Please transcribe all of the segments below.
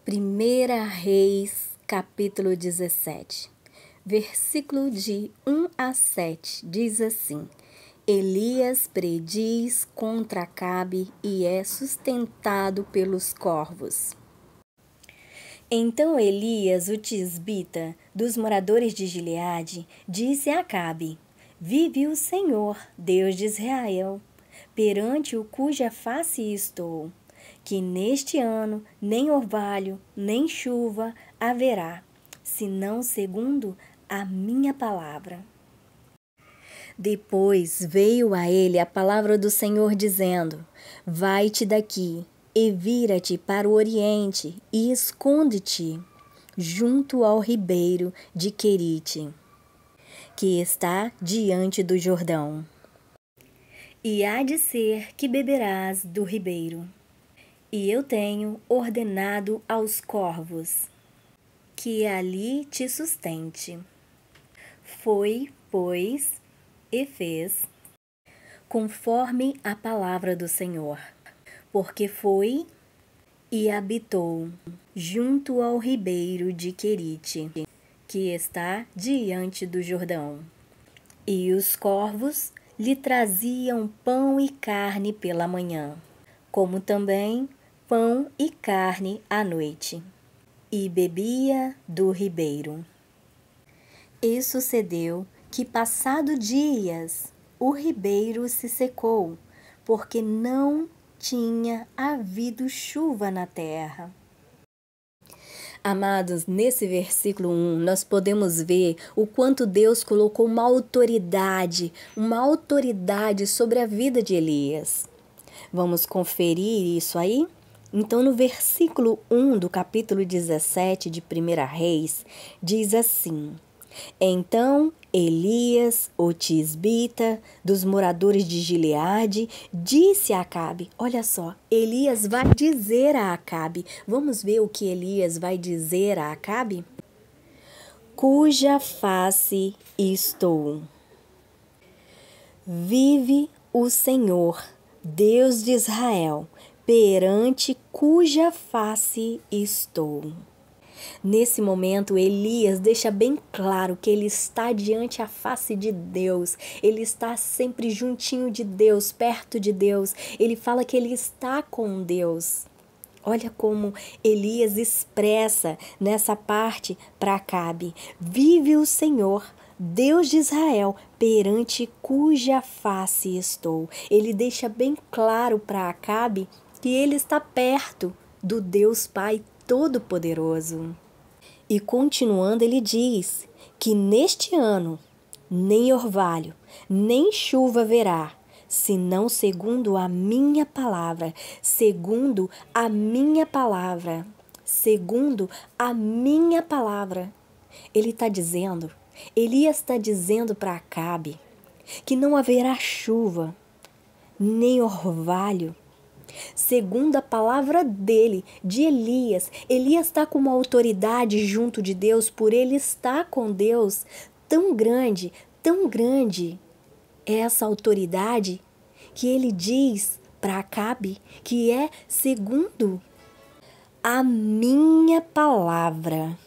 Primeira Reis, capítulo 17, versículo de 1 a 7, diz assim: Elias prediz contra Acabe e é sustentado pelos corvos. Então Elias, o tisbita, dos moradores de Gileade, disse a Acabe: Vive o Senhor, Deus de Israel, perante o cuja face estou, que neste ano nem orvalho, nem chuva haverá, senão segundo a minha palavra. Depois veio a ele a palavra do Senhor dizendo: Vai-te daqui e vira-te para o oriente e esconde-te junto ao ribeiro de Querite, que está diante do Jordão. E há de ser que beberás do ribeiro. E eu tenho ordenado aos corvos que ali te sustente. Foi, pois, e fez conforme a palavra do Senhor, porque foi e habitou junto ao ribeiro de Querite, que está diante do Jordão. E os corvos lhe traziam pão e carne pela manhã, como também pão e carne à noite, e bebia do ribeiro. E sucedeu que, passado dias, o ribeiro se secou, porque não tinha havido chuva na terra. Amados, nesse versículo 1, nós podemos ver o quanto Deus colocou uma autoridade sobre a vida de Elias. Vamos conferir isso aí? Então, no versículo 1 do capítulo 17 de 1 Reis, diz assim: Então Elias, o tisbita, dos moradores de Gileade, disse a Acabe. Olha só, Elias vai dizer a Acabe. Vamos ver o que Elias vai dizer a Acabe? Cuja face estou. Vive o Senhor, Deus de Israel, perante cuja face estou. Nesse momento, Elias deixa bem claro que ele está diante a face de Deus. Ele está sempre juntinho de Deus, perto de Deus. Ele fala que ele está com Deus. Olha como Elias expressa nessa parte para Acabe: Vive o Senhor, Deus de Israel, perante cuja face estou. Ele deixa bem claro para Acabe que ele está perto do Deus Pai Todo-Poderoso. E continuando, ele diz que neste ano nem orvalho, nem chuva haverá, senão segundo a minha palavra, segundo a minha palavra, segundo a minha palavra. Ele está dizendo, Elias está dizendo para Acabe que não haverá chuva, nem orvalho, segundo a palavra dele, de Elias. Elias está com uma autoridade junto de Deus, por ele estar com Deus, tão grande é essa autoridade que ele diz para Acabe que é segundo a minha palavra.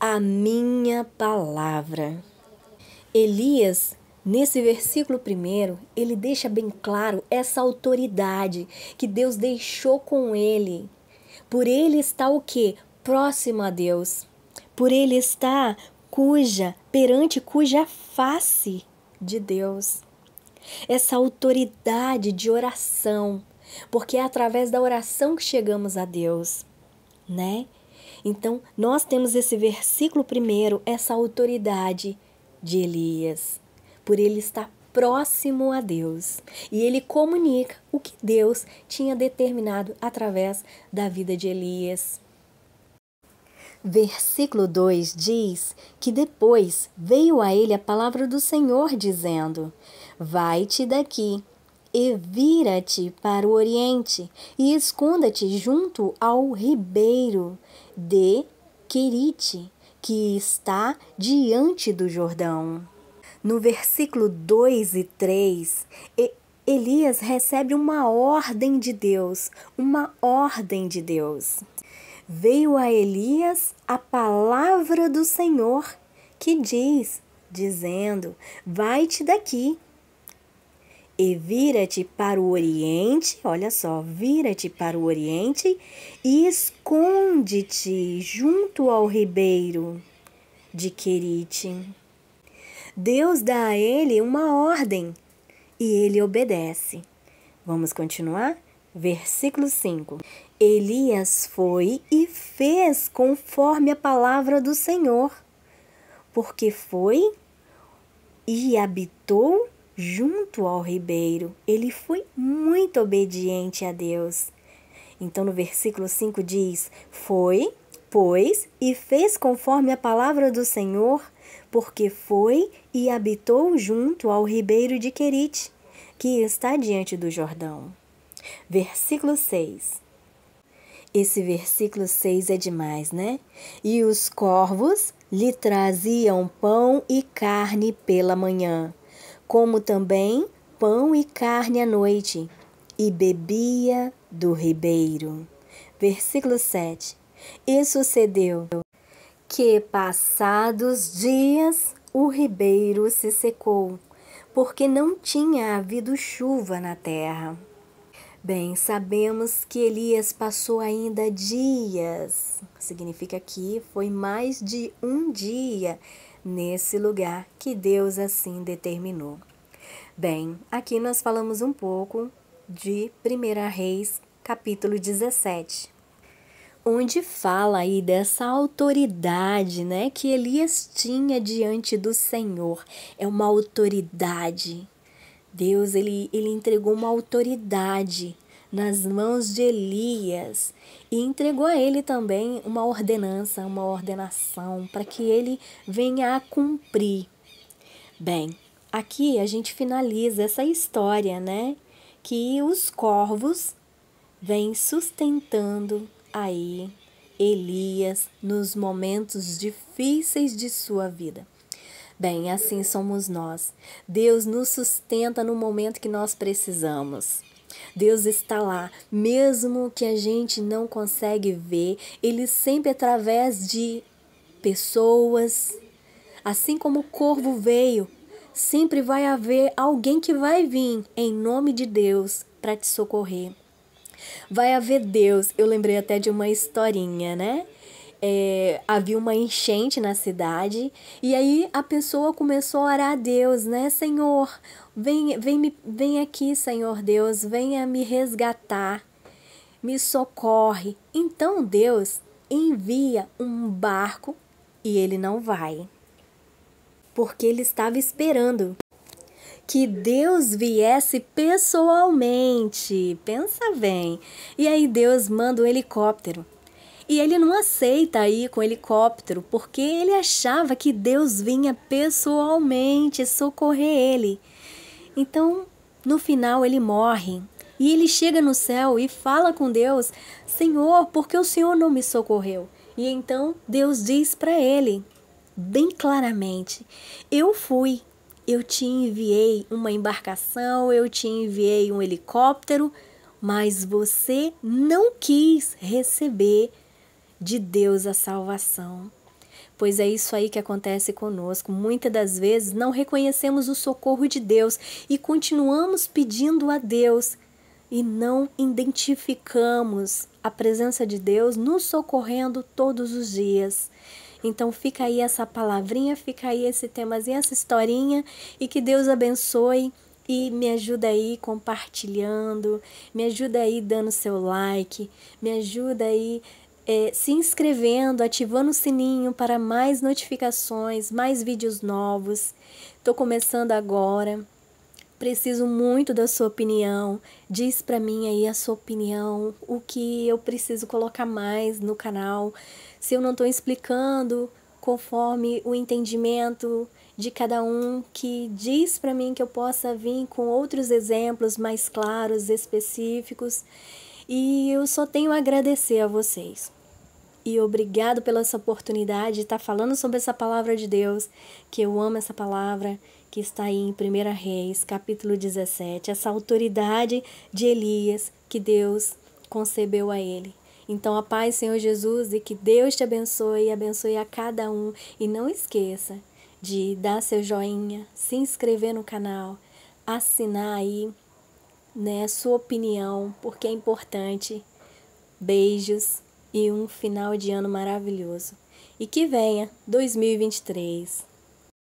A minha palavra. Elias, nesse versículo 1, ele deixa bem claro essa autoridade que Deus deixou com ele. Por ele estar o quê? Próximo a Deus. Por ele estar perante cuja face de Deus. Essa autoridade de oração, porque é através da oração que chegamos a Deus, né? Então, nós temos esse versículo 1, essa autoridade de Elias, por ele estar próximo a Deus. E ele comunica o que Deus tinha determinado através da vida de Elias. Versículo 2 diz que depois veio a ele a palavra do Senhor dizendo: Vai-te daqui e vira-te para o oriente e esconda-te junto ao ribeiro de Querite, que está diante do Jordão. No versículo 2 e 3, Elias recebe uma ordem de Deus, veio a Elias a palavra do Senhor, que dizendo: vai-te daqui e vira-te para o oriente, olha só, vira-te para o oriente e esconde-te junto ao ribeiro de Querite. Deus dá a ele uma ordem e ele obedece. Vamos continuar? Versículo 5. Elias foi e fez conforme a palavra do Senhor, porque foi e habitou junto ao ribeiro. Ele foi muito obediente a Deus. Então, no versículo 5 diz: foi, pois, e fez conforme a palavra do Senhor, porque foi e habitou junto ao ribeiro de Querite, que está diante do Jordão. Versículo 6. Esse versículo 6 é demais, né? E os corvos lhe traziam pão e carne pela manhã, como também pão e carne à noite, e bebia do ribeiro. Versículo 7. E sucedeu que, passados dias, o ribeiro se secou, porque não tinha havido chuva na terra. Bem, sabemos que Elias passou ainda dias, significa que foi mais de um dia nesse lugar que Deus assim determinou. Bem, aqui nós falamos um pouco de 1 Reis, capítulo 17, onde fala aí dessa autoridade, né, que Elias tinha diante do Senhor. É uma autoridade. Deus, ele entregou uma autoridade nas mãos de Elias e entregou a ele também uma ordenança, uma ordenação para que ele venha a cumprir. Bem, aqui a gente finaliza essa história, né? Que os corvos vêm sustentando aí Elias nos momentos difíceis de sua vida. Bem, assim somos nós. Deus nos sustenta no momento que nós precisamos. Deus está lá, mesmo que a gente não consegue ver, Ele sempre através de pessoas, assim como o corvo veio, sempre vai haver alguém que vai vir em nome de Deus para te socorrer. Vai haver Deus. Eu lembrei até de uma historinha, né? Havia uma enchente na cidade e aí a pessoa começou a orar a Deus, né? Senhor, vem aqui, Senhor Deus, venha me resgatar, me socorre. Então Deus envia um barco e ele não vai, porque ele estava esperando que Deus viesse pessoalmente. Pensa bem. E aí Deus manda um helicóptero. E ele não aceita ir com o helicóptero, porque ele achava que Deus vinha pessoalmente socorrer ele. Então, no final, ele morre. E ele chega no céu e fala com Deus: Senhor, por que o Senhor não me socorreu? E então Deus diz para ele, bem claramente: eu fui, eu te enviei uma embarcação, eu te enviei um helicóptero, mas você não quis receber de Deus a salvação. Pois é isso aí que acontece conosco. Muitas das vezes não reconhecemos o socorro de Deus e continuamos pedindo a Deus e não identificamos a presença de Deus nos socorrendo todos os dias. Então fica aí essa palavrinha, fica aí esse temazinho, essa historinha, e que Deus abençoe. E me ajuda aí compartilhando, me ajuda aí dando seu like, me ajuda aí se inscrevendo, ativando o sininho para mais notificações, mais vídeos novos. Estou começando agora, preciso muito da sua opinião. Diz para mim aí a sua opinião, o que eu preciso colocar mais no canal. Se eu não estou explicando conforme o entendimento de cada um, que diz para mim que eu possa vir com outros exemplos mais claros, específicos. E eu só tenho a agradecer a vocês. E obrigado pela essa oportunidade de estar falando sobre essa palavra de Deus, que eu amo essa palavra, que está aí em 1 Reis, capítulo 17, essa autoridade de Elias que Deus concebeu a ele. Então, a paz, Senhor Jesus, e que Deus te abençoe e abençoe a cada um. E não esqueça de dar seu joinha, se inscrever no canal, assinar aí, né, sua opinião, porque é importante. Beijos e um final de ano maravilhoso. E que venha 2023.